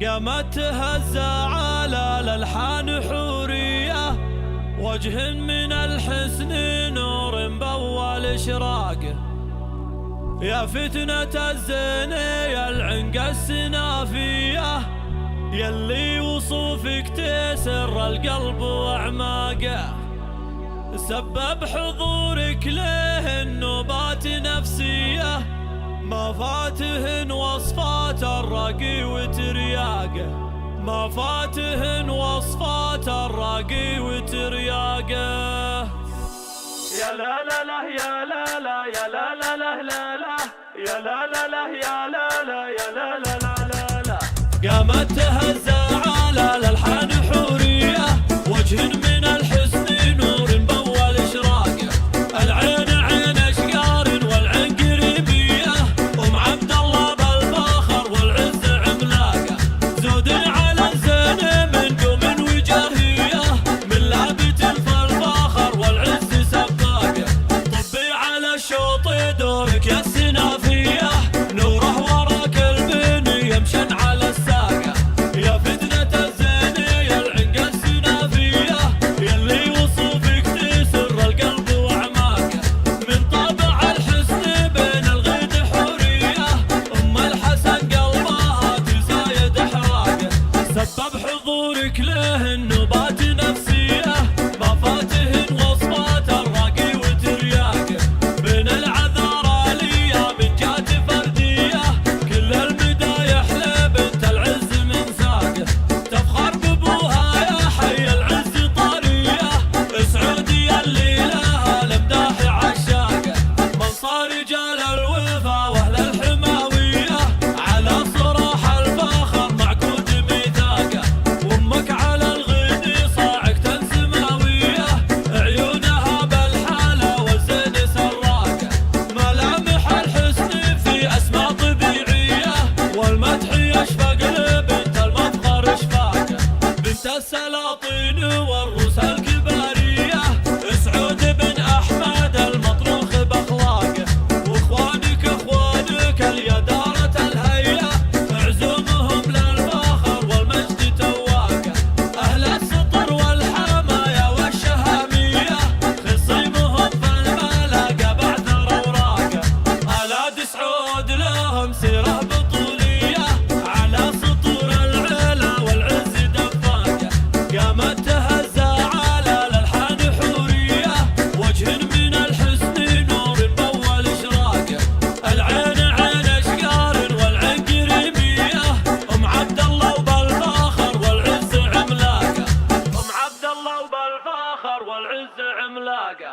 قامت تهزى على الألحان حورية، وجه من الحسن نور بأول إشراقه. يا فتنة الزين يا العنق السنافية، يلي وصوفك تسر القلب وأعماقه. سبب حضورك له النوبات نفسية، ما فاتهن وصفات الراقي وترياقه، ما فاتهن وصفات الراقي وترياقه. يا لا لا لا يا لا لا يا لا لا لا لا لا يا لا لا لا يا لا لا يا لا لا لا لا لا. قامت تهزى على الألحان حورية، وجه من الحسن نور بأول إشراقه. العين عين أشقار والعين قريبية، أم عبد الله بالفخر والعز عملاقه. زود على الزين من قوم وجاهية، من لابت الفخر والعز سباقه. طبي على الشوط دورك يا السنافية، نوره وراك البن يمشن على الساقه. يا فتنة الزين يا العنق السنافية، يلي وصوفك تسر القلب وأعماقه. من طبع الحسن بين الغيد حورية، أم الحسن قلبها تزايد إحراقه. سبب حضورك له النوبات نفسية، ما فاتهن وصفات الراقي وترياقه. بين العذارى الأيام جات فردية، كل المدايح لبنت العز من ساقه. تفخر بابوها يا حي العز طارية، سعودية اللي لها الامداح عشاقه. من صار رجال الوفا واهل الحماوية، على صراح الفخر معقود ميثاقه. وامك على الغيد صاعقة سماوية، عيونها بالحالة والزين سراقه. ملامح الحسن في أسماء طبيعية، والمدح يشفق لبنت المفخر اشفاقه. بنت السلاطين والروس الكبارية، سعود بن أحمد المطروخ بأخلاقه. واخوانك اليدارة الهيئة، عزومهم للفخر والمجد تواقه. أهل السطر والحماية والشهامية، خصيمهم في الملاقة بعثر أوراقه. أولاد سعود لهم سيرة بطولية، على سطور العلا والعز دفاقه. قامت تهزى على الألحان حورية، وجه من الحسن نور بأول إشراقه. العين عين أشقار والعين قريبية، أم عبد الله وبالفخر والعز عملاقه. أم عبد الله وبالفخر والعز عملاقه.